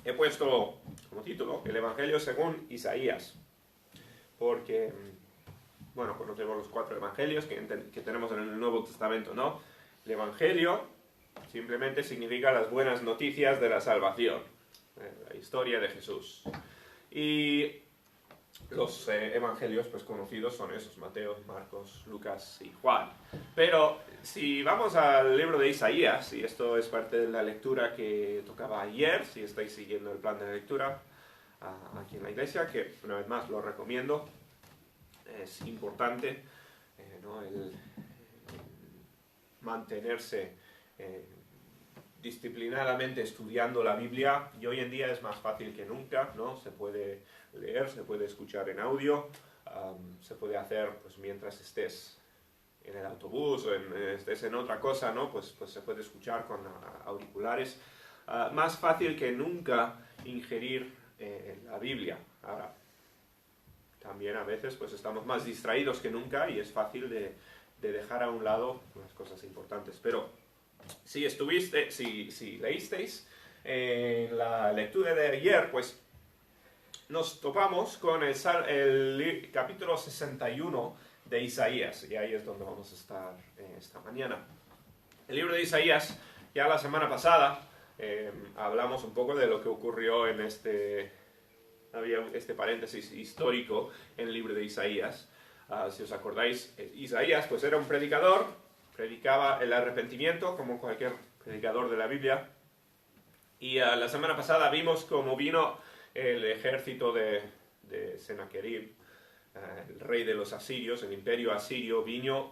he puesto como título el Evangelio según Isaías, porque, bueno, conocemos los 4 evangelios que tenemos en el Nuevo Testamento, ¿no? El Evangelio simplemente significa las buenas noticias de la salvación, la historia de Jesús. Y los evangelios pues conocidos son esos: Mateo, Marcos, Lucas y Juan. Pero si vamos al libro de Isaías, y esto es parte de la lectura que tocaba ayer, si estáis siguiendo el plan de lectura aquí en la iglesia, que una vez más lo recomiendo, es importante, ¿no? el mantenerse disciplinadamente estudiando la Biblia, y hoy en día es más fácil que nunca, ¿no? Se puede leer, se puede escuchar en audio, se puede hacer pues mientras estés en el autobús o estés en otra cosa, ¿no? Pues se puede escuchar con auriculares. Más fácil que nunca ingerir la Biblia. Ahora, también a veces pues estamos más distraídos que nunca y es fácil de dejar a un lado las cosas importantes. Pero si leísteis la lectura de ayer, pues nos topamos con el capítulo 61 de Isaías, y ahí es donde vamos a estar esta mañana. El libro de Isaías, ya la semana pasada hablamos un poco de lo que ocurrió había este paréntesis histórico en el libro de Isaías. Si os acordáis, Isaías pues era un predicador, predicaba el arrepentimiento como cualquier predicador de la Biblia, y la semana pasada vimos cómo vino el ejército de Sennacherib, el rey de los asirios, el imperio asirio, vino,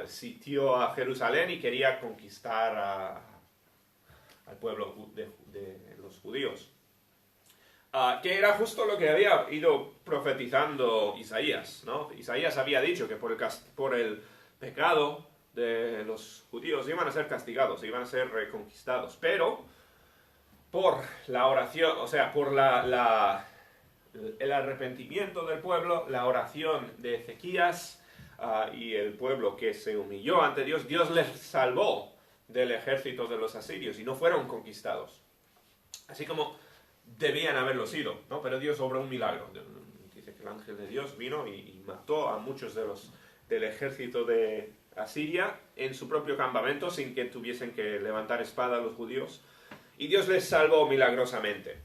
sitió a Jerusalén y quería conquistar al pueblo de los judíos. Que era justo lo que había ido profetizando Isaías, ¿no? Isaías había dicho que por el pecado de los judíos iban a ser castigados, iban a ser reconquistados, pero por la oración, o sea, por el arrepentimiento del pueblo, la oración de Ezequías y el pueblo que se humilló ante Dios, Dios les salvó del ejército de los asirios y no fueron conquistados. Así como debían haberlo sido, ¿no? Pero Dios obró un milagro. Dice que el ángel de Dios vino y mató a muchos del ejército de Asiria en su propio campamento sin que tuviesen que levantar espada los judíos. Y Dios les salvó milagrosamente.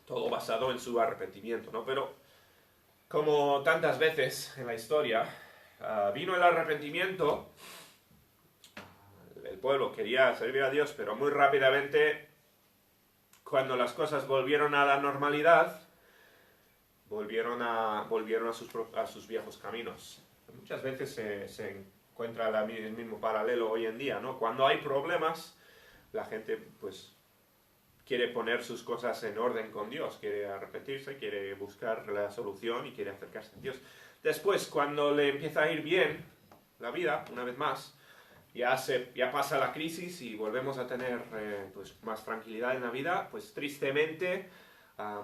Todo basado en su arrepentimiento, ¿no? Pero, como tantas veces en la historia, vino el arrepentimiento, el pueblo quería servir a Dios, pero muy rápidamente, cuando las cosas volvieron a la normalidad, volvieron a sus viejos caminos. Muchas veces se encuentra el mismo paralelo hoy en día, ¿no? Cuando hay problemas, la gente pues quiere poner sus cosas en orden con Dios, quiere arrepentirse, quiere buscar la solución y quiere acercarse a Dios. Después, cuando le empieza a ir bien la vida, una vez más, ya pasa la crisis y volvemos a tener pues más tranquilidad en la vida, pues tristemente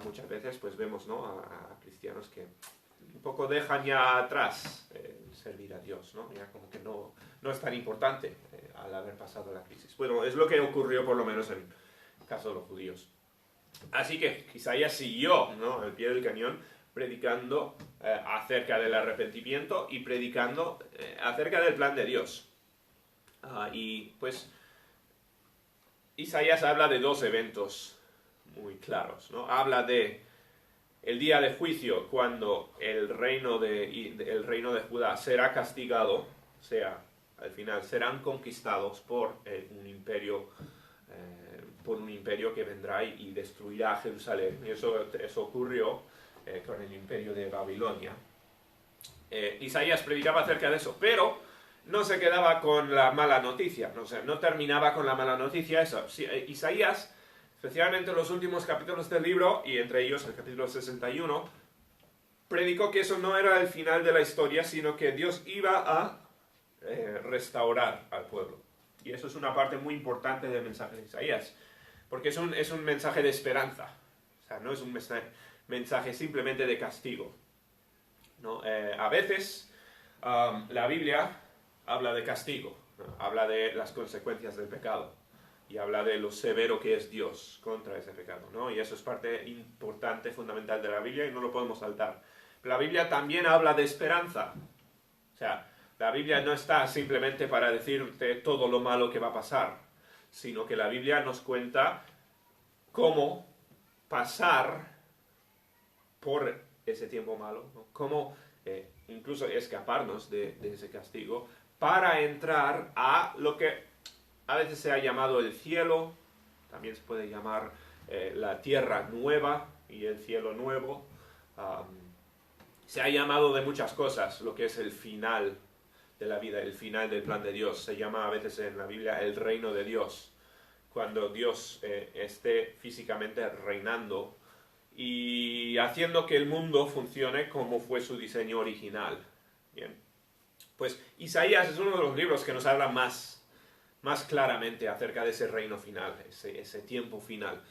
muchas veces pues vemos, ¿no? a cristianos que un poco dejan ya atrás servir a Dios, ¿no? Ya como que no es tan importante al haber pasado la crisis. Bueno, es lo que ocurrió por lo menos en el caso de los judíos. Así que Isaías siguió, ¿no? al pie del cañón, predicando acerca del arrepentimiento y predicando acerca del plan de Dios. Y pues Isaías habla de 2 eventos muy claros, ¿no? Habla de el día de juicio, cuando el reino de Judá será castigado, o sea, al final serán conquistados por un imperio que vendrá y destruirá Jerusalén. Y eso ocurrió con el imperio de Babilonia. Isaías predicaba acerca de eso, pero no se quedaba con la mala noticia, no terminaba con la mala noticia. Isaías, especialmente en los últimos capítulos del libro, y entre ellos el capítulo 61, predicó que eso no era el final de la historia, sino que Dios iba a restaurar al pueblo. Y eso es una parte muy importante del mensaje de Isaías, porque es un mensaje de esperanza. O sea, no es un mensaje simplemente de castigo, ¿no? A veces la Biblia habla de castigo, ¿no? Habla de las consecuencias del pecado. y habla de lo severo que es Dios contra ese pecado, ¿no? Y eso es parte importante, fundamental de la Biblia y no lo podemos saltar. Pero la Biblia también habla de esperanza. O sea, la Biblia no está simplemente para decirte todo lo malo que va a pasar, sino que la Biblia nos cuenta cómo pasar por ese tiempo malo, ¿no? Cómo incluso escaparnos de ese castigo para entrar a lo que a veces se ha llamado el cielo, también se puede llamar la tierra nueva y el cielo nuevo. Se ha llamado de muchas cosas lo que es el final de la vida, el final del plan de Dios. Se llama a veces en la Biblia el reino de Dios, cuando Dios esté físicamente reinando y haciendo que el mundo funcione como fue su diseño original. Bien. Pues Isaías es uno de los libros que nos habla más claramente acerca de ese reino final, ese tiempo final.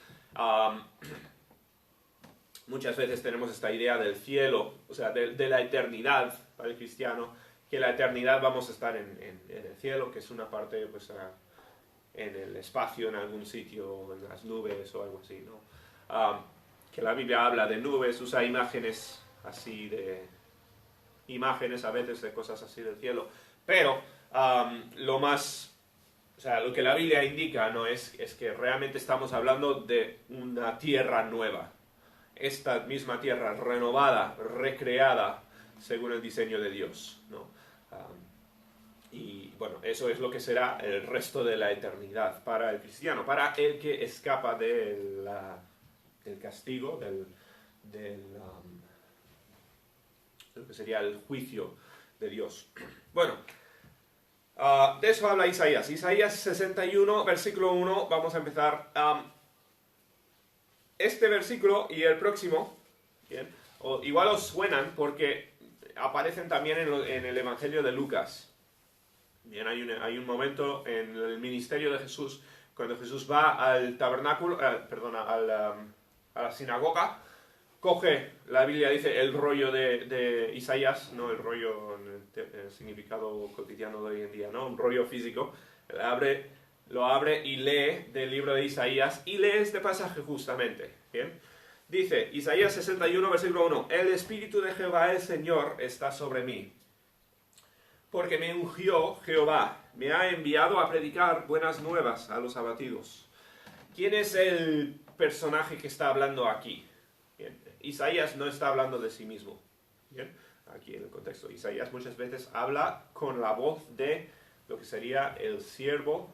Muchas veces tenemos esta idea del cielo, o sea, de la eternidad para el cristiano, que la eternidad vamos a estar en el cielo, que es una parte pues, en el espacio, en algún sitio, en las nubes o algo así, ¿no? Que la Biblia habla de nubes, usa imágenes así imágenes a veces de cosas así del cielo, pero lo que la Biblia indica, ¿no? es que realmente estamos hablando de una tierra nueva. Esta misma tierra renovada, recreada, según el diseño de Dios, ¿no? Y bueno, eso es lo que será el resto de la eternidad para el cristiano, para el que escapa del castigo, de lo que sería el juicio de Dios. Bueno, de eso habla Isaías. Isaías 61, versículo 1, vamos a empezar. Este versículo y el próximo, ¿bien? Igual os suenan porque aparecen también en el Evangelio de Lucas. Bien, hay un momento en el ministerio de Jesús, cuando Jesús va al tabernáculo, a la sinagoga, coge, la Biblia dice, el rollo de Isaías, no el rollo en el significado cotidiano de hoy en día, ¿no? Un rollo físico, lo abre y lee del libro de Isaías y lee este pasaje justamente, ¿bien? Dice, Isaías 61, versículo 1, el Espíritu de Jehová el Señor está sobre mí, porque me ungió Jehová, me ha enviado a predicar buenas nuevas a los abatidos. ¿Quién es el personaje que está hablando aquí? Bien. Isaías no está hablando de sí mismo. Bien. Aquí en el contexto, Isaías muchas veces habla con la voz de lo que sería el siervo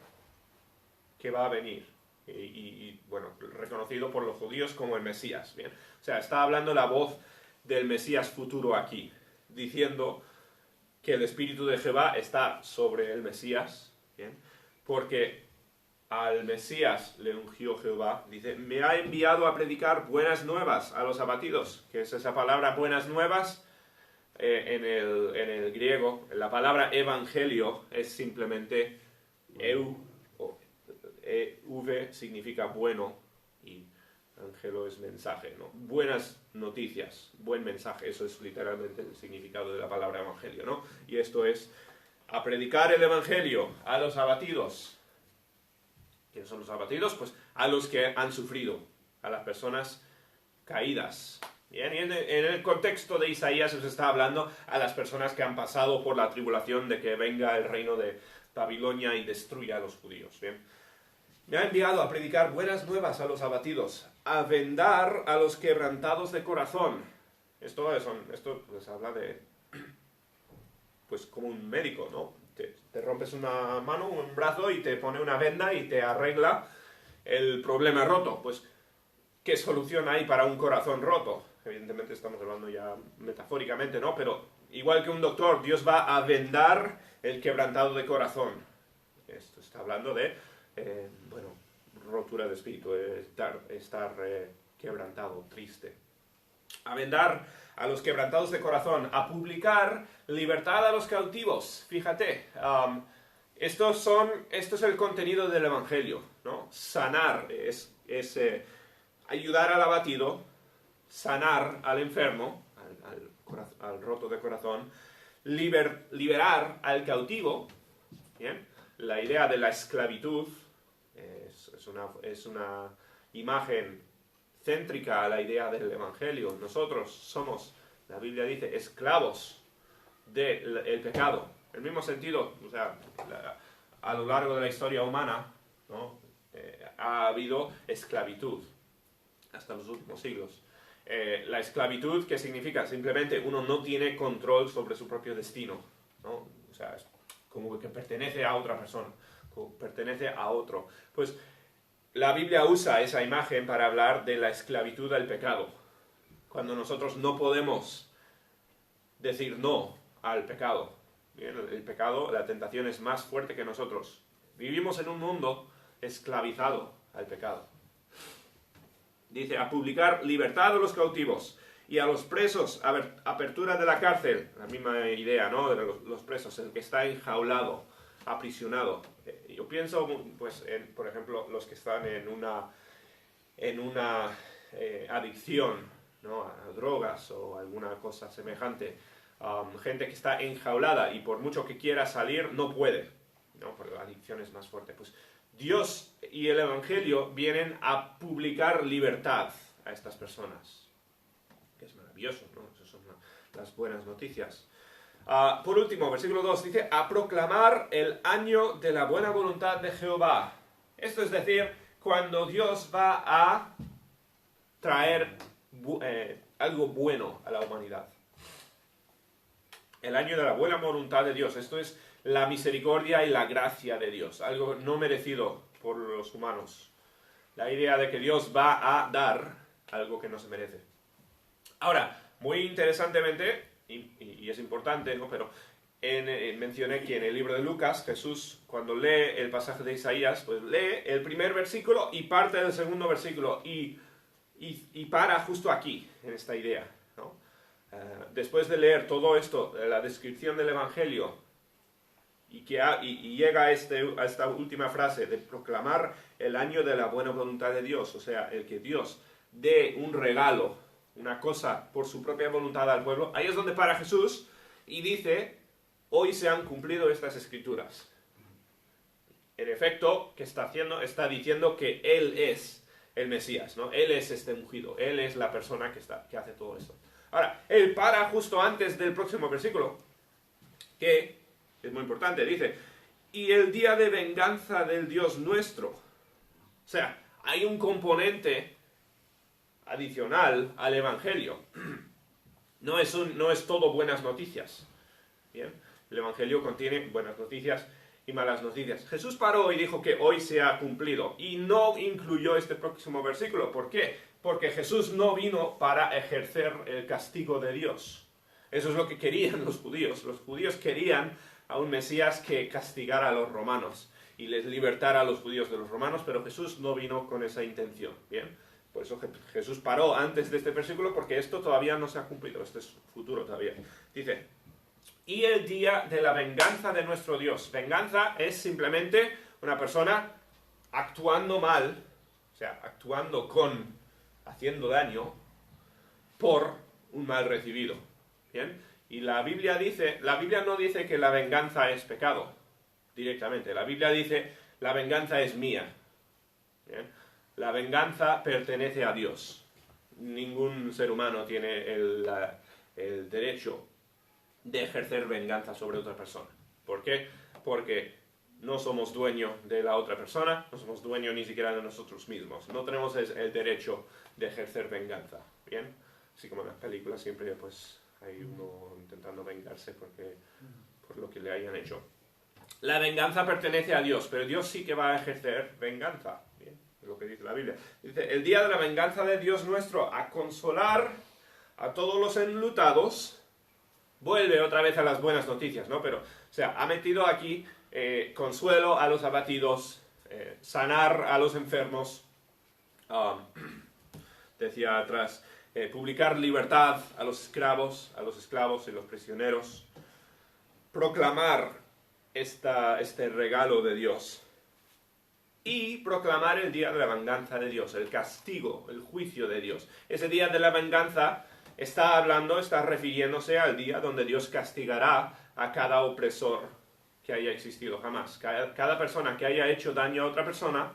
que va a venir. Y bueno, reconocido por los judíos como el Mesías. Bien. O sea, está hablando la voz del Mesías futuro aquí, diciendo que el Espíritu de Jehová está sobre el Mesías, ¿bien? Porque al Mesías le ungió Jehová, dice, me ha enviado a predicar buenas nuevas a los abatidos, que es esa palabra buenas nuevas, en el griego, la palabra evangelio es simplemente v significa bueno y ángelo es mensaje, ¿no? Buenas noticias, buen mensaje, eso es literalmente el significado de la palabra evangelio, ¿no? Y esto es a predicar el evangelio a los abatidos. ¿Quiénes son los abatidos? Pues a los que han sufrido, a las personas caídas. Bien, y en el contexto de Isaías se está hablando a las personas que han pasado por la tribulación de que venga el reino de Babilonia y destruya a los judíos. Bien. Me ha enviado a predicar buenas nuevas a los abatidos, a vendar a los quebrantados de corazón. Esto pues habla de, pues como un médico, ¿no? Te rompes una mano, un brazo y te pone una venda y te arregla el problema roto. Pues, ¿qué solución hay para un corazón roto? Evidentemente estamos hablando ya metafóricamente, ¿no? Pero igual que un doctor, Dios va a vendar el quebrantado de corazón. Esto está hablando de rotura de espíritu, estar quebrantado, triste. A vendar a los quebrantados de corazón, a publicar libertad a los cautivos. Fíjate, esto es el contenido del Evangelio, ¿no? Sanar es ayudar al abatido, sanar al enfermo, al roto de corazón, liberar al cautivo, ¿bien? La idea de la esclavitud Es una imagen céntrica a la idea del Evangelio. Nosotros somos, la Biblia dice, esclavos del pecado. En el mismo sentido, o sea, a lo largo de la historia humana, ¿no? Ha habido esclavitud hasta los últimos siglos. La esclavitud, ¿qué significa? Simplemente uno no tiene control sobre su propio destino, ¿no? O sea, es como que pertenece a otra persona, pertenece a otro. Pues la Biblia usa esa imagen para hablar de la esclavitud al pecado. Cuando nosotros no podemos decir no al pecado. Bien, el pecado, la tentación es más fuerte que nosotros. Vivimos en un mundo esclavizado al pecado. Dice, a publicar libertad a los cautivos y a los presos, apertura de la cárcel. La misma idea, ¿no? De los presos, el que está enjaulado, aprisionado. Yo pienso, pues, por ejemplo, los que están en una adicción, ¿no? A drogas o alguna cosa semejante. Gente que está enjaulada y por mucho que quiera salir, no puede, ¿no? Porque la adicción es más fuerte. Pues Dios y el Evangelio vienen a publicar libertad a estas personas. Que es maravilloso, ¿no? Esas son las buenas noticias. Por último, versículo 2 dice, a proclamar el año de la buena voluntad de Jehová. Esto es decir, cuando Dios va a traer algo bueno a la humanidad. El año de la buena voluntad de Dios. Esto es la misericordia y la gracia de Dios. Algo no merecido por los humanos. La idea de que Dios va a dar algo que no se merece. Ahora, muy interesantemente, y es importante, ¿no? Pero mencioné que en el libro de Lucas, Jesús, cuando lee el pasaje de Isaías, pues lee el primer versículo y parte del segundo versículo. Y para justo aquí, en esta idea, ¿no? Después de leer todo esto, la descripción del Evangelio, y llega a esta última frase de proclamar el año de la buena voluntad de Dios, o sea, el que Dios dé un regalo, una cosa por su propia voluntad al pueblo, ahí es donde para Jesús y dice, hoy se han cumplido estas escrituras. En efecto, ¿qué está haciendo? Está diciendo que Él es el Mesías, ¿no? Él es este ungido, Él es la persona que hace todo esto. Ahora, Él para justo antes del próximo versículo, que es muy importante, dice, y el día de venganza del Dios nuestro. O sea, hay un componente adicional al Evangelio. No es todo buenas noticias. Bien, el Evangelio contiene buenas noticias y malas noticias. Jesús paró y dijo que hoy se ha cumplido y no incluyó este próximo versículo. ¿Por qué? Porque Jesús no vino para ejercer el castigo de Dios. Eso es lo que querían los judíos. Los judíos querían a un Mesías que castigara a los romanos y les libertara a los judíos de los romanos, pero Jesús no vino con esa intención. Bien, por eso Jesús paró antes de este versículo, porque esto todavía no se ha cumplido, este es futuro todavía. Dice, y el día de la venganza de nuestro Dios. Venganza es simplemente una persona actuando mal, o sea, haciendo daño por un mal recibido. ¿Bien? Y la Biblia no dice que la venganza es pecado, directamente. La Biblia dice, la venganza es mía. ¿Bien? La venganza pertenece a Dios. Ningún ser humano tiene el derecho de ejercer venganza sobre otra persona. ¿Por qué? Porque no somos dueños de la otra persona, no somos dueños ni siquiera de nosotros mismos. No tenemos el derecho de ejercer venganza. ¿Bien? Así como en las películas siempre pues hay uno intentando vengarse por lo que le hayan hecho. La venganza pertenece a Dios, pero Dios sí que va a ejercer venganza. Bien, es lo que dice la Biblia. Dice, el día de la venganza de Dios nuestro, a consolar a todos los enlutados. Vuelve otra vez a las buenas noticias, ¿no? Pero, o sea, ha metido aquí consuelo a los abatidos, sanar a los enfermos, decía atrás, publicar libertad a los esclavos y los prisioneros, proclamar este regalo de Dios y proclamar el día de la venganza de Dios, el castigo, el juicio de Dios. Ese día de la venganza está refiriéndose al día donde Dios castigará a cada opresor que haya existido jamás. Cada persona que haya hecho daño a otra persona,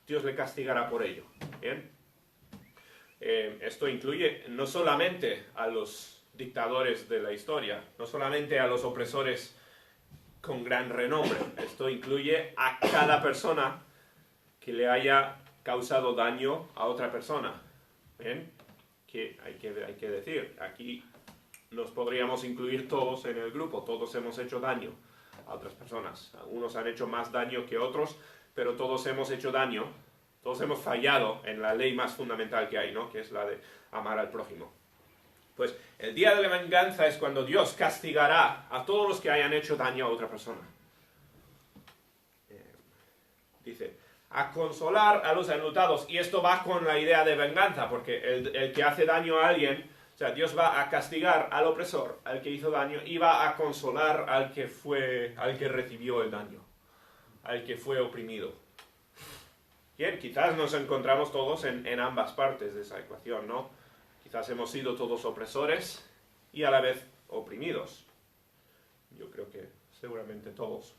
Dios le castigará por ello. ¿Bien? Esto incluye no solamente a los dictadores de la historia, no solamente a los opresores con gran renombre, esto incluye a cada persona que le haya causado daño a otra persona. ¿Bien? Que hay que decir, aquí nos podríamos incluir todos en el grupo, todos hemos hecho daño a otras personas. Unos han hecho más daño que otros, pero todos hemos hecho daño, todos hemos fallado en la ley más fundamental que hay, ¿no? Que es la de amar al prójimo. Pues el día de la venganza es cuando Dios castigará a todos los que hayan hecho daño a otra persona. Dice, a consolar a los enlutados, y esto va con la idea de venganza, porque el que hace daño a alguien, o sea, Dios va a castigar al opresor, al que hizo daño, y va a consolar al que recibió el daño, al que fue oprimido. Bien, quizás nos encontramos todos en ambas partes de esa ecuación, ¿no? Quizás hemos sido todos opresores y a la vez oprimidos. Yo creo que seguramente todos.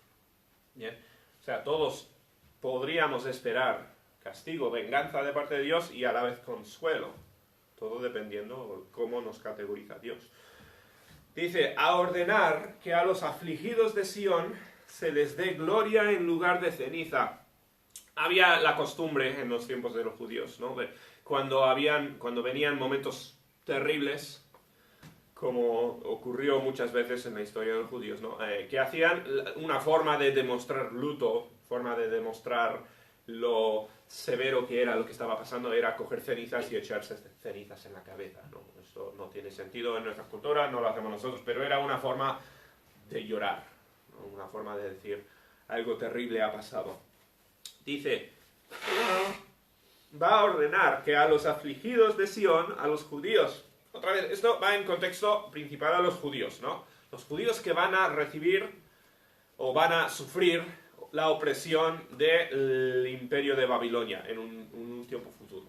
Bien, o sea, todos podríamos esperar castigo, venganza de parte de Dios y a la vez consuelo. Todo dependiendo de cómo nos categoriza Dios. Dice, a ordenar que a los afligidos de Sión se les dé gloria en lugar de ceniza. Había la costumbre en los tiempos de los judíos, ¿no? Cuando venían momentos terribles, como ocurrió muchas veces en la historia de los judíos, ¿no? Que hacían una forma de demostrar luto, forma de demostrar lo severo que era lo que estaba pasando, era coger cenizas y echarse cenizas en la cabeza, ¿no? Esto no tiene sentido en nuestra cultura, no lo hacemos nosotros, pero era una forma de llorar, ¿no? Una forma de decir algo terrible ha pasado. Dice, va a ordenar que a los afligidos de Sión, a los judíos, otra vez, esto va en contexto principal a los judíos, ¿no? Los judíos que van a recibir o van a sufrir la opresión del imperio de Babilonia en un tiempo futuro.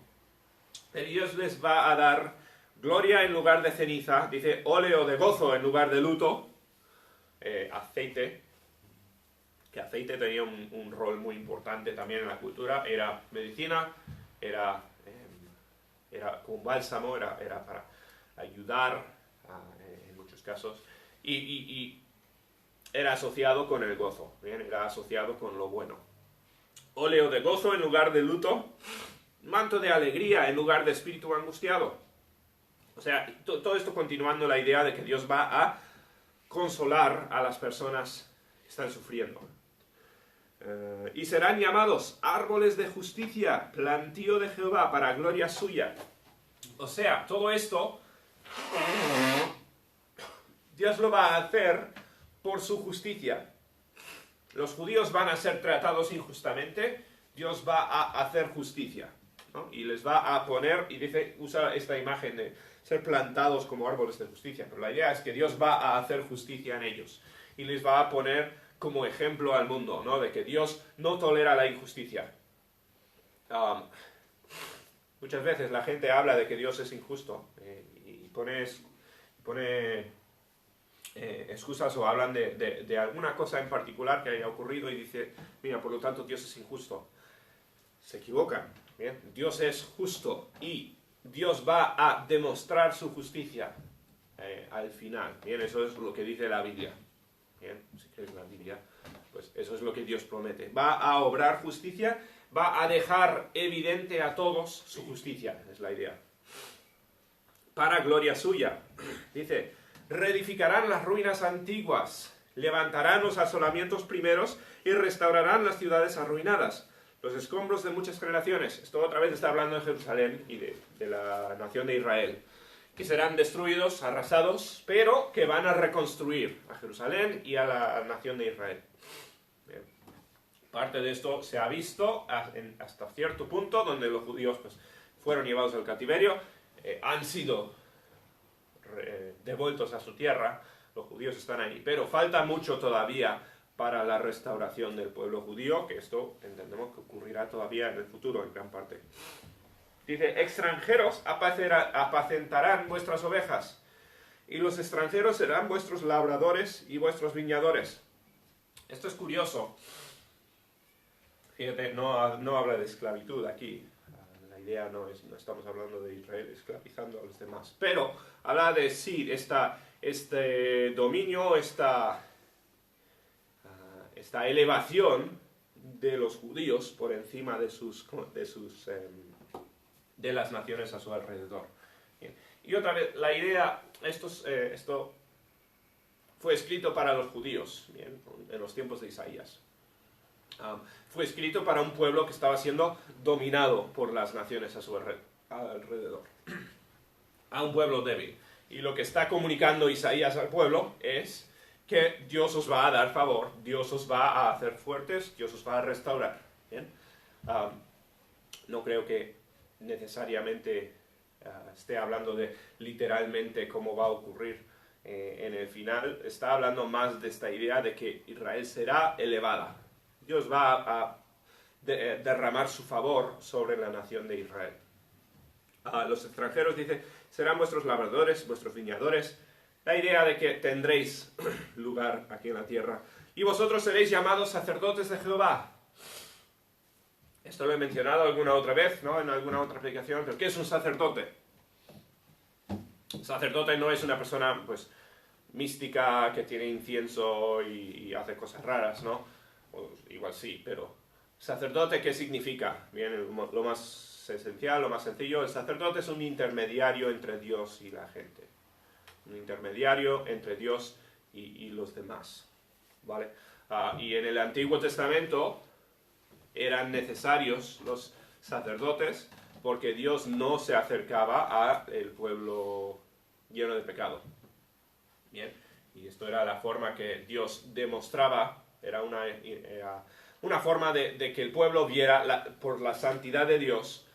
Pero Dios les va a dar gloria en lugar de ceniza, dice óleo de gozo en lugar de luto, aceite, que aceite tenía un rol muy importante también en la cultura, era medicina, era como bálsamo, era para ayudar en muchos casos, y era asociado con el gozo, ¿bien? Era asociado con lo bueno. Óleo de gozo en lugar de luto, manto de alegría en lugar de espíritu angustiado. O sea, todo esto continuando la idea de que Dios va a consolar a las personas que están sufriendo. Y serán llamados árboles de justicia, plantío de Jehová para gloria suya. O sea, todo esto Dios lo va a hacer por su justicia. Los judíos van a ser tratados injustamente, Dios va a hacer justicia, ¿no? Y les va a poner, y dice, usa esta imagen de ser plantados como árboles de justicia, pero la idea es que Dios va a hacer justicia en ellos, y les va a poner como ejemplo al mundo, ¿no? De que Dios no tolera la injusticia. Muchas veces la gente habla de que Dios es injusto y pone excusas o hablan de alguna cosa en particular que haya ocurrido y dice, mira, por lo tanto Dios es injusto. Se equivocan, ¿bien? Dios es justo y Dios va a demostrar su justicia al final, ¿bien? Eso es lo que dice la Biblia. Bien, si crees la Biblia, pues eso es lo que Dios promete. Va a obrar justicia, va a dejar evidente a todos su justicia, es la idea. Para gloria suya. Dice, reedificarán las ruinas antiguas, levantarán los asolamientos primeros y restaurarán las ciudades arruinadas, los escombros de muchas generaciones. Esto otra vez está hablando de Jerusalén y de la nación de Israel, que serán destruidos, arrasados, pero que van a reconstruir a Jerusalén y a la nación de Israel. Bien. Parte de esto se ha visto hasta cierto punto, donde los judíos pues, fueron llevados al cautiverio, han sido devueltos a su tierra, los judíos están ahí, pero falta mucho todavía para la restauración del pueblo judío, que esto entendemos que ocurrirá todavía en el futuro en gran parte. Dice, extranjeros apacentarán vuestras ovejas, y los extranjeros serán vuestros labradores y vuestros viñadores. Esto es curioso. Fíjate, no habla de esclavitud aquí. La idea no estamos hablando de Israel esclavizando a los demás. Pero habla de sí, este dominio, esta elevación de los judíos por encima de las naciones a su alrededor. Bien. Y otra vez, la idea, esto fue escrito para los judíos, bien, en los tiempos de Isaías. Fue escrito para un pueblo que estaba siendo dominado por las naciones a su alrededor. A un pueblo débil. Y lo que está comunicando Isaías al pueblo es que Dios os va a dar favor, Dios os va a hacer fuertes, Dios os va a restaurar. ¿Bien? No creo que necesariamente esté hablando de literalmente cómo va a ocurrir en el final. Está hablando más de esta idea de que Israel será elevada. Dios va a derramar su favor sobre la nación de Israel. Los extranjeros, dice, serán vuestros labradores, vuestros viñadores. La idea de que tendréis lugar aquí en la tierra. Y vosotros seréis llamados sacerdotes de Jehová. Esto lo he mencionado alguna otra vez, ¿no? En alguna otra aplicación. ¿Pero qué es un sacerdote? Un sacerdote no es una persona, pues, mística que tiene incienso y hace cosas raras, ¿no? O, igual sí, pero sacerdote, ¿qué significa? Bien, lo más esencial, lo más sencillo, el sacerdote es un intermediario entre Dios y la gente. Un intermediario entre Dios y los demás, ¿vale? Y en el Antiguo Testamento eran necesarios los sacerdotes porque Dios no se acercaba al pueblo lleno de pecado. Bien, y esto era la forma que Dios demostraba, era una forma de que el pueblo viera, por la santidad de Dios,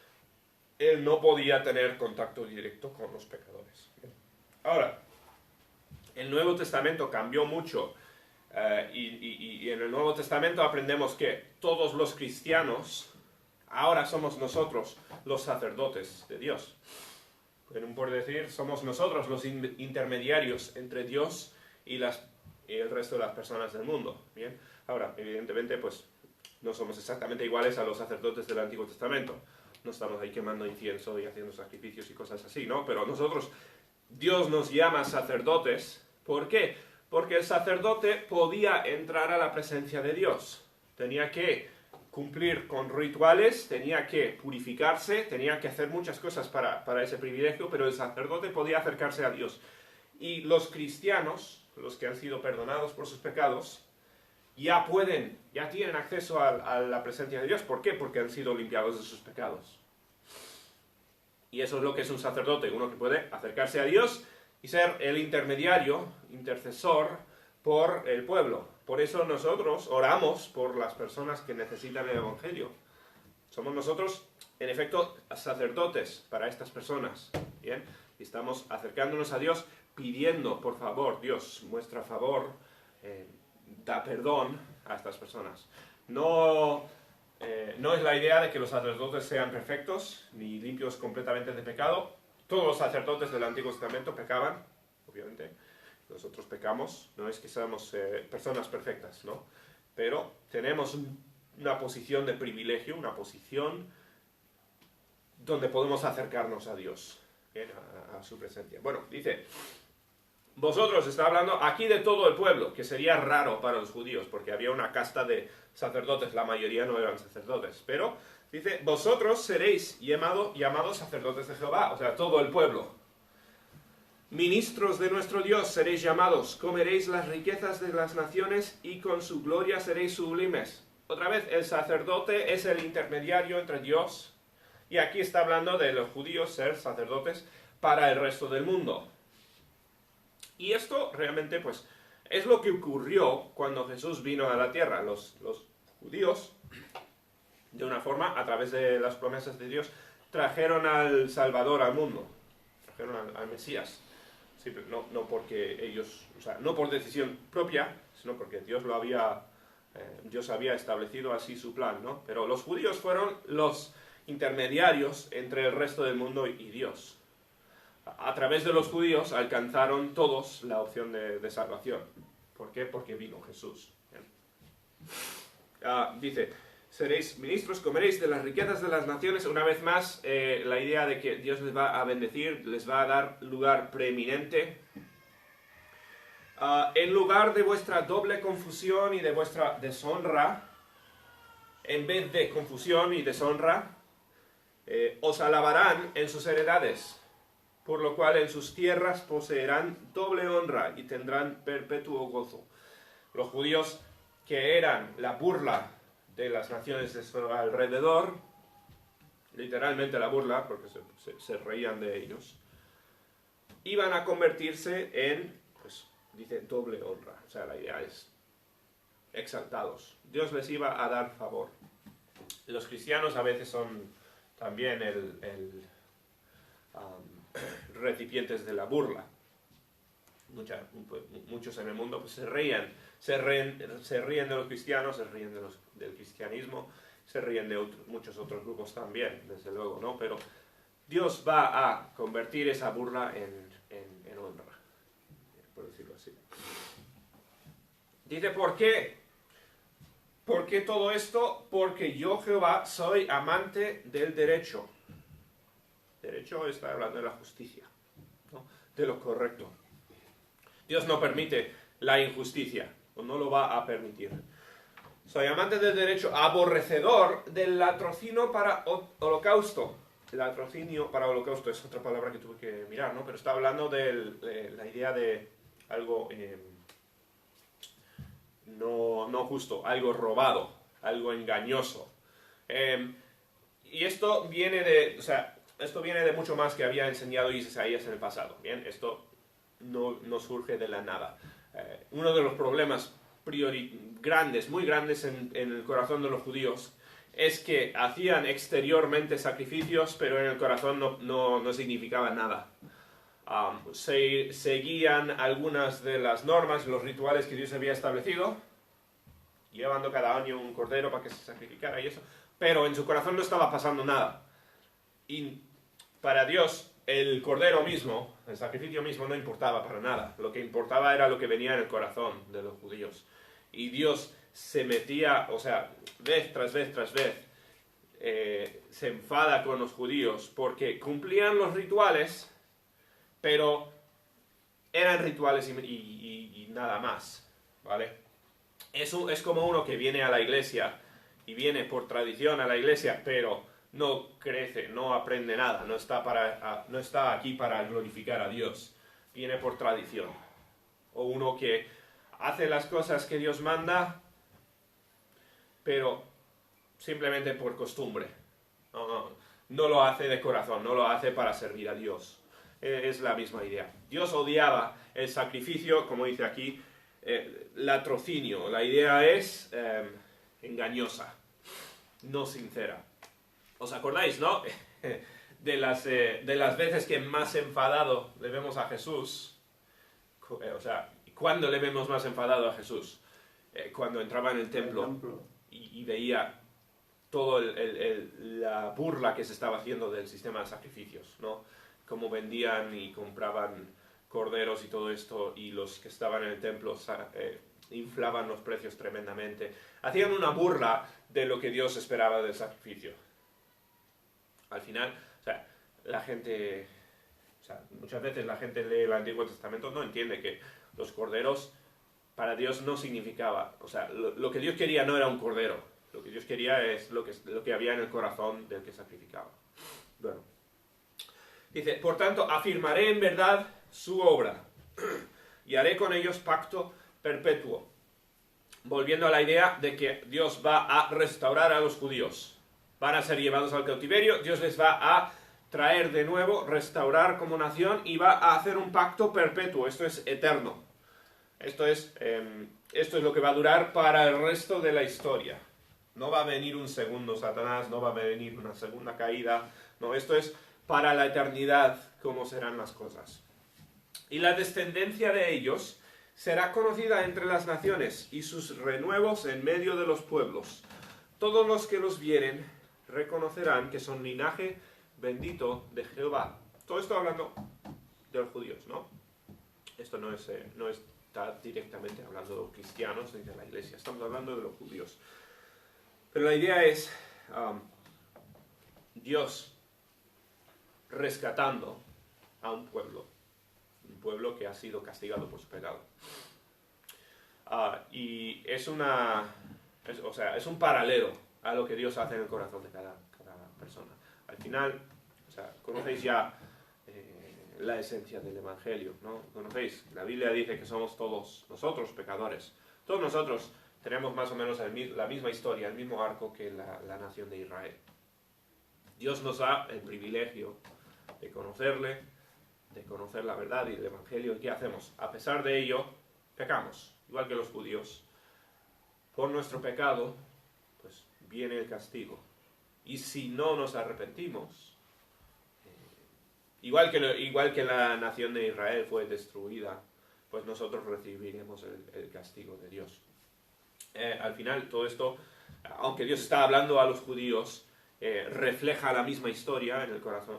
él no podía tener contacto directo con los pecadores. Bien. Ahora, el Nuevo Testamento cambió mucho y en el Nuevo Testamento aprendemos que todos los cristianos, ahora somos nosotros los sacerdotes de Dios. Por decir, somos nosotros los intermediarios entre Dios y el resto de las personas del mundo. Bien, ahora, evidentemente, pues no somos exactamente iguales a los sacerdotes del Antiguo Testamento. No estamos ahí quemando incienso y haciendo sacrificios y cosas así, ¿no? Pero nosotros, Dios nos llama sacerdotes. ¿Por qué? Porque el sacerdote podía entrar a la presencia de Dios. Tenía que cumplir con rituales, tenía que purificarse, tenía que hacer muchas cosas para ese privilegio, pero el sacerdote podía acercarse a Dios. Y los cristianos, los que han sido perdonados por sus pecados, ya tienen acceso a la presencia de Dios. ¿Por qué? Porque han sido limpiados de sus pecados. Y eso es lo que es un sacerdote, uno que puede acercarse a Dios y ser el intercesor por el pueblo. Por eso nosotros oramos por las personas que necesitan el Evangelio. Somos nosotros, en efecto, sacerdotes para estas personas. ¿Bien? Y estamos acercándonos a Dios pidiendo, por favor, Dios, muestra favor, da perdón a estas personas. No es la idea de que los sacerdotes sean perfectos, ni limpios completamente de pecado. Todos los sacerdotes del Antiguo Testamento pecaban, obviamente. Nosotros pecamos, no es que seamos personas perfectas, ¿no? Pero tenemos una posición de privilegio, una posición donde podemos acercarnos a Dios, ¿bien? A su presencia. Bueno, dice, vosotros, está hablando aquí de todo el pueblo, que sería raro para los judíos, porque había una casta de sacerdotes, la mayoría no eran sacerdotes, pero dice, vosotros seréis llamados sacerdotes de Jehová, o sea, todo el pueblo. Ministros de nuestro Dios seréis llamados, comeréis las riquezas de las naciones y con su gloria seréis sublimes. Otra vez, el sacerdote es el intermediario entre Dios, y aquí está hablando de los judíos ser sacerdotes para el resto del mundo. Y esto realmente, pues, es lo que ocurrió cuando Jesús vino a la tierra. Los judíos, de una forma, a través de las promesas de Dios, trajeron al Salvador al mundo, trajeron al Mesías. Sí, pero no porque ellos, o sea, no por decisión propia, sino porque Dios había establecido así su plan, ¿no? Pero los judíos fueron los intermediarios entre el resto del mundo y Dios. A través de los judíos alcanzaron todos la opción de salvación. ¿Por qué? Porque vino Jesús. Dice, seréis ministros, comeréis de las riquezas de las naciones. Una vez más, la idea de que Dios les va a bendecir, les va a dar lugar preeminente. En lugar de vuestra doble confusión y de vuestra deshonra, en vez de confusión y deshonra, os alabarán en sus heredades, por lo cual en sus tierras poseerán doble honra y tendrán perpetuo gozo. Los judíos, que eran la burla de las naciones de su alrededor, literalmente la burla, porque se reían de ellos, iban a convertirse en, pues, dice, doble honra. O sea, la idea es exaltados. Dios les iba a dar favor. Los cristianos a veces son también recipientes de la burla. Muchos en el mundo pues, se ríen de los cristianos, se ríen del cristianismo, se ríen de muchos otros grupos también, desde luego, ¿no? Pero Dios va a convertir esa burla en honra, por decirlo así. Dice, ¿por qué? ¿Por qué todo esto? Porque yo, Jehová, soy amante del derecho. Derecho está hablando de la justicia, ¿no? De lo correcto. Dios no permite la injusticia, o no lo va a permitir. Soy amante del derecho, aborrecedor del latrocinio para holocausto. El latrocinio para holocausto es otra palabra que tuve que mirar, ¿no? Pero está hablando de la idea de algo no justo, algo robado, algo engañoso. Y esto viene de mucho más que había enseñado Isaías en el pasado. Bien, esto no surge de la nada. Uno de los problemas grandes, muy grandes en el corazón de los judíos es que hacían exteriormente sacrificios, pero en el corazón no significaba nada. Seguían algunas de las normas, los rituales que Dios había establecido, llevando cada año un cordero para que se sacrificara y eso, pero en su corazón no estaba pasando nada. Y para Dios, el cordero mismo, el sacrificio mismo, no importaba para nada. Lo que importaba era lo que venía en el corazón de los judíos. Y Dios se metía, o sea, vez tras vez tras vez, se enfada con los judíos porque cumplían los rituales, pero eran rituales y nada más, ¿vale? Eso es como uno que viene a la iglesia y viene por tradición a la iglesia, pero no crece, no aprende nada, no está aquí para glorificar a Dios, viene por tradición. O uno que hace las cosas que Dios manda, pero simplemente por costumbre. No lo hace de corazón, no lo hace para servir a Dios. Es la misma idea. Dios odiaba el sacrificio, como dice aquí, latrocinio. La idea es engañosa, no sincera. ¿Os acordáis, no? de las veces que más enfadado le vemos a Jesús. O sea, ¿cuándo le vemos más enfadado a Jesús? Cuando entraba en el templo y veía toda la burla que se estaba haciendo del sistema de sacrificios, ¿no? Cómo vendían y compraban corderos y todo esto, y los que estaban en el templo inflaban los precios tremendamente. Hacían una burla de lo que Dios esperaba del sacrificio. Al final, o sea, muchas veces la gente lee el Antiguo Testamento, no entiende que los corderos para Dios no significaba, o sea, lo que Dios quería no era un cordero, lo que Dios quería es lo que había en el corazón del que sacrificaba. Bueno, dice, por tanto, afirmaré en verdad su obra y haré con ellos pacto perpetuo. Volviendo a la idea de que Dios va a restaurar a los judíos. Van a ser llevados al cautiverio, Dios les va a traer de nuevo, restaurar como nación y va a hacer un pacto perpetuo. Esto es eterno. Esto es lo que va a durar para el resto de la historia. No va a venir un segundo Satanás, no va a venir una segunda caída. No, esto es para la eternidad cómo serán las cosas. Y la descendencia de ellos será conocida entre las naciones y sus renuevos en medio de los pueblos. Todos los que los vieren reconocerán que son linaje bendito de Jehová. Todo esto hablando de los judíos, ¿no? Esto no está directamente hablando de los cristianos ni de la iglesia, estamos hablando de los judíos. Pero la idea es Dios rescatando a un pueblo que ha sido castigado por su pecado. Y es un paralelo a lo que Dios hace en el corazón de cada persona. Al final, conocéis ya la esencia del Evangelio, ¿no? Conocéis, la Biblia dice que somos todos nosotros pecadores. Todos nosotros tenemos más o menos la misma historia, el mismo arco que la nación de Israel. Dios nos da el privilegio de conocerle, de conocer la verdad y el Evangelio. ¿Y qué hacemos? A pesar de ello, pecamos, igual que los judíos. Por nuestro pecado, pues viene el castigo. Y si no nos arrepentimos, igual que la nación de Israel fue destruida, pues nosotros recibiremos el castigo de Dios. Al final, todo esto, aunque Dios está hablando a los judíos, refleja la misma historia en el corazón.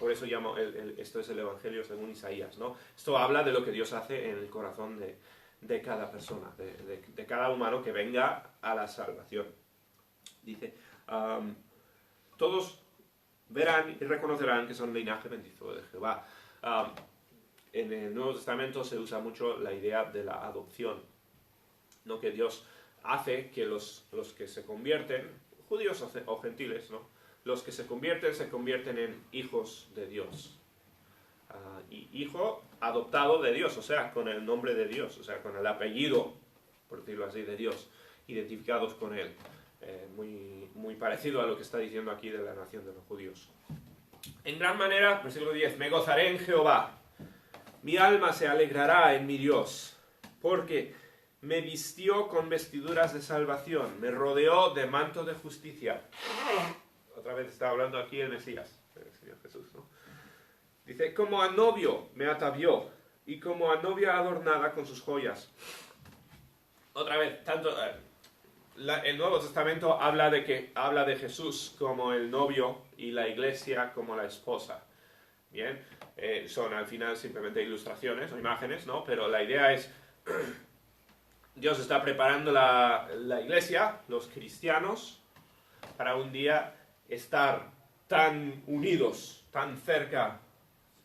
Por eso llamo esto es el Evangelio según Isaías, ¿no? Esto habla de lo que Dios hace en el corazón de cada persona, de cada humano que venga a la salvación. Dice, todos verán y reconocerán que son linaje bendito de Jehová. En el Nuevo Testamento se usa mucho la idea de la adopción, ¿no? Que Dios hace que los que se convierten, judíos o gentiles, ¿no? Los que se convierten en hijos de Dios. Y hijo adoptado de Dios, con el nombre de Dios, con el apellido, por decirlo así, de Dios, identificados con él. Muy, muy parecido a lo que está diciendo aquí de la nación de los judíos. En gran manera, versículo 10, me gozaré en Jehová, mi alma se alegrará en mi Dios, porque me vistió con vestiduras de salvación, me rodeó de manto de justicia. Otra vez está hablando aquí el Mesías, el Señor Jesús, ¿no? Dice, como a novio me atavió, y como a novia adornada con sus joyas. Otra vez, el Nuevo Testamento habla de Jesús como el novio y la iglesia como la esposa. Bien, son al final simplemente ilustraciones o imágenes, ¿no? Pero la idea es, Dios está preparando la iglesia, los cristianos, para un día estar tan unidos, tan cerca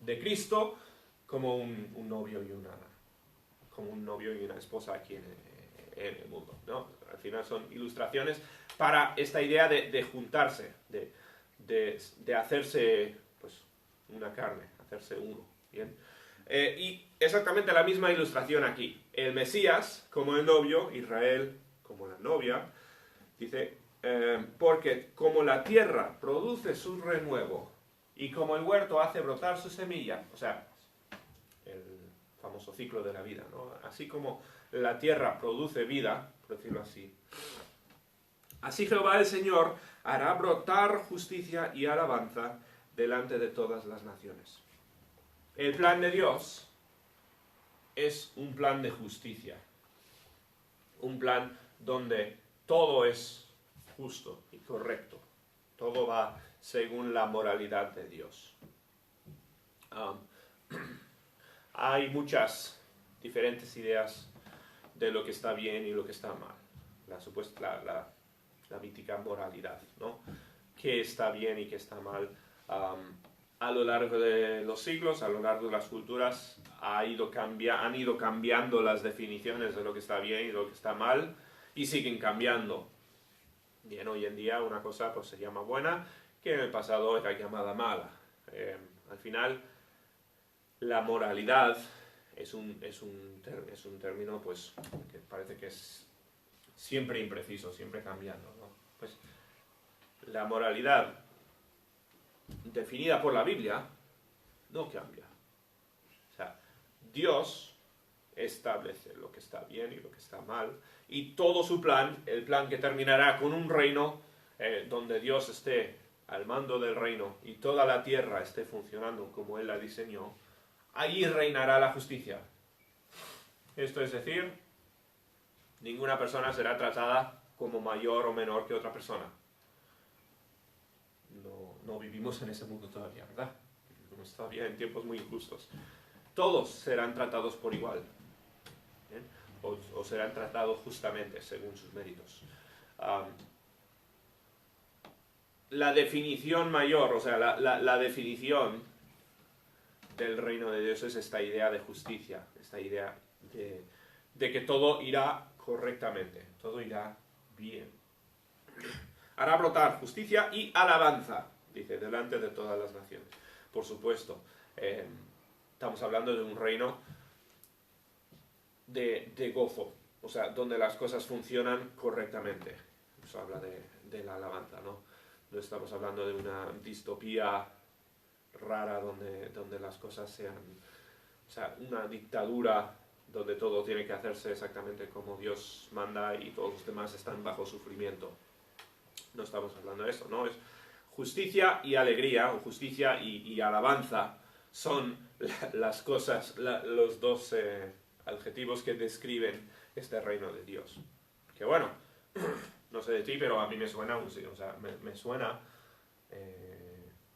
de Cristo, como un novio y una esposa aquí en el mundo, ¿no? Al final son ilustraciones para esta idea de juntarse, de hacerse pues una carne, hacerse uno, ¿bien? Y exactamente la misma ilustración aquí. El Mesías como el novio, Israel como la novia, dice, porque como la tierra produce su renuevo y como el huerto hace brotar su semilla, el famoso ciclo de la vida, ¿no? Así como la tierra produce vida, por decirlo así, así Jehová el Señor hará brotar justicia y alabanza delante de todas las naciones. El plan de Dios es un plan de justicia, un plan donde todo es justo y correcto, todo va según la moralidad de Dios. Hay muchas diferentes ideas de lo que está bien y lo que está mal. La mítica moralidad, ¿no? ¿Qué está bien y qué está mal? A lo largo de los siglos, a lo largo de las culturas, han ido cambiando las definiciones de lo que está bien y lo que está mal, y siguen cambiando. Bien, hoy en día una cosa pues se llama buena, que en el pasado era llamada mala. Al final, la moralidad es un término pues que parece que es siempre impreciso, siempre cambiando, ¿no? Pues la moralidad definida por la Biblia no cambia. Dios establece lo que está bien y lo que está mal, y todo su plan, el plan que terminará con un reino donde Dios esté al mando del reino y toda la tierra esté funcionando como Él la diseñó, allí reinará la justicia. Esto es decir, ninguna persona será tratada como mayor o menor que otra persona. No vivimos en ese mundo todavía, ¿verdad? Vivimos todavía en tiempos muy injustos. Todos serán tratados por igual, ¿bien? O serán tratados justamente según sus méritos. la definición mayor, o sea, la definición del reino de Dios es esta idea de justicia, esta idea de que todo irá correctamente, todo irá bien. Hará brotar justicia y alabanza, dice, delante de todas las naciones. Por supuesto, estamos hablando de un reino de gozo, o sea, donde las cosas funcionan correctamente. Eso habla de la alabanza, ¿no? No estamos hablando de una distopía rara donde las cosas sean, o sea, una dictadura donde todo tiene que hacerse exactamente como Dios manda y todos los demás están bajo sufrimiento. No estamos hablando de eso, ¿no? Es justicia y alegría, o justicia y alabanza, son las cosas, los dos adjetivos que describen este reino de Dios. Que bueno, no sé de ti, pero a mí me suena, o sea, me suena,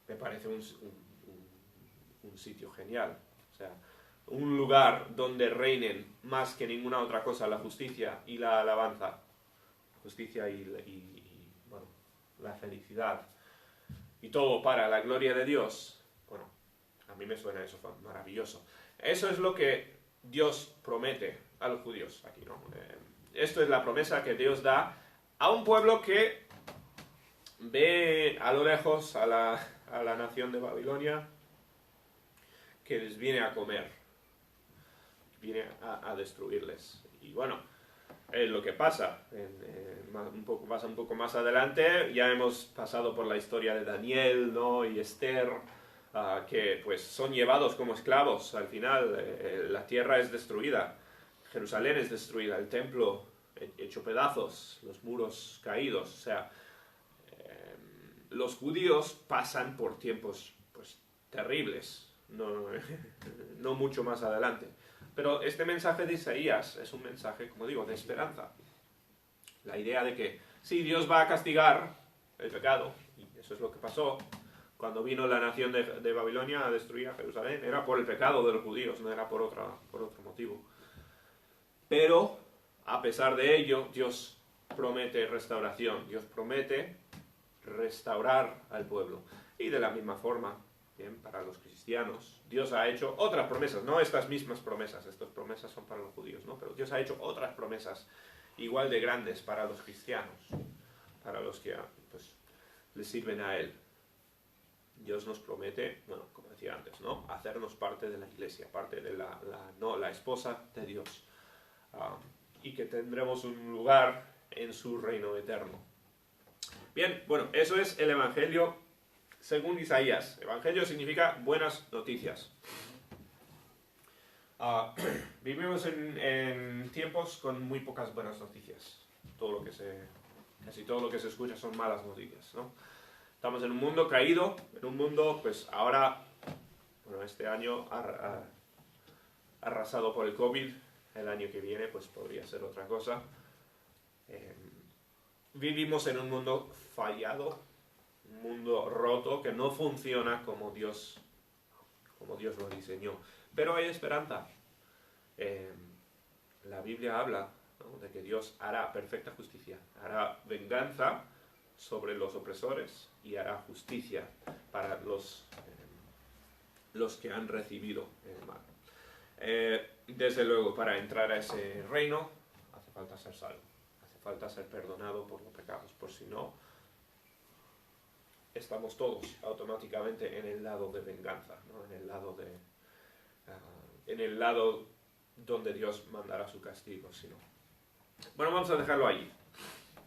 me parece un sitio genial. O sea, un lugar donde reinen más que ninguna otra cosa la justicia y la alabanza. Justicia y bueno, la felicidad. Y todo para la gloria de Dios. Bueno, a mí me suena eso maravilloso. Eso es lo que Dios promete a los judíos aquí, ¿no? Esto es la promesa que Dios da a un pueblo que ve a lo lejos a la nación de Babilonia, que les viene a comer, viene a destruirles. Y bueno, es lo que pasa. Pasa un poco más adelante. Ya hemos pasado por la historia de Daniel, ¿no? Y Esther, que pues son llevados como esclavos. Al final la tierra es destruida, Jerusalén es destruida, el templo hecho pedazos, los muros caídos. O sea, los judíos pasan por tiempos pues terribles, no mucho más adelante. Pero este mensaje de Isaías es un mensaje, como digo, de esperanza. La idea de que sí, Dios va a castigar el pecado, y eso es lo que pasó cuando vino la nación de Babilonia a destruir a Jerusalén. Era por el pecado de los judíos, no era por otro motivo. Pero, a pesar de ello, Dios promete restauración. Dios promete restaurar al pueblo. Y de la misma forma, bien, para los cristianos, Dios ha hecho otras promesas, no estas mismas promesas, estas promesas son para los judíos, ¿no? Pero Dios ha hecho otras promesas igual de grandes para los cristianos, para los que pues, les sirven a Él. Dios nos promete, bueno, como decía antes, ¿no? Hacernos parte de la iglesia, parte de la esposa de Dios, y que tendremos un lugar en su reino eterno. Bien, bueno, eso es el Evangelio según Isaías. Evangelio significa buenas noticias. Vivimos en tiempos con muy pocas buenas noticias. Casi todo lo que se escucha son malas noticias, ¿no? Estamos en un mundo caído, en un mundo, pues ahora, bueno, este año arrasado por el COVID, el año que viene, pues podría ser otra cosa. Vivimos en un mundo fallado, un mundo roto, que no funciona como Dios lo diseñó. Pero hay esperanza. La Biblia habla, ¿no?, de que Dios hará perfecta justicia, hará venganza sobre los opresores y hará justicia para los que han recibido el mal. Desde luego, para entrar a ese reino hace falta ser salvo, hace falta ser perdonado por los pecados, por si no, estamos todos automáticamente en el lado de venganza, ¿no? En el lado donde Dios mandará su castigo, si no. Bueno, vamos a dejarlo allí.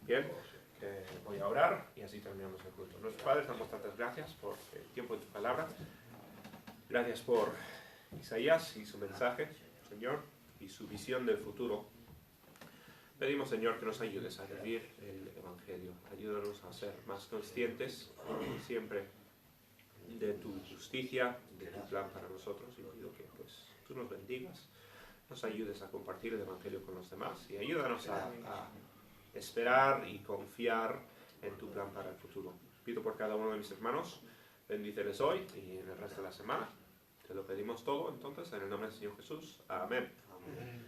Bien, voy a orar y así terminamos el culto. Nuestros padres, damos tantas gracias por el tiempo de tu palabra. Gracias por Isaías y su mensaje, Señor, y su visión del futuro. Pedimos, Señor, que nos ayudes a vivir el Evangelio. Ayúdanos a ser más conscientes siempre de tu justicia, de tu plan para nosotros. Y pido que pues, tú nos bendigas, nos ayudes a compartir el Evangelio con los demás y ayúdanos a esperar y confiar en tu plan para el futuro. Pido por cada uno de mis hermanos, bendíceles hoy y en el resto de la semana. Te lo pedimos todo, entonces, en el nombre del Señor Jesús. Amén. Amén.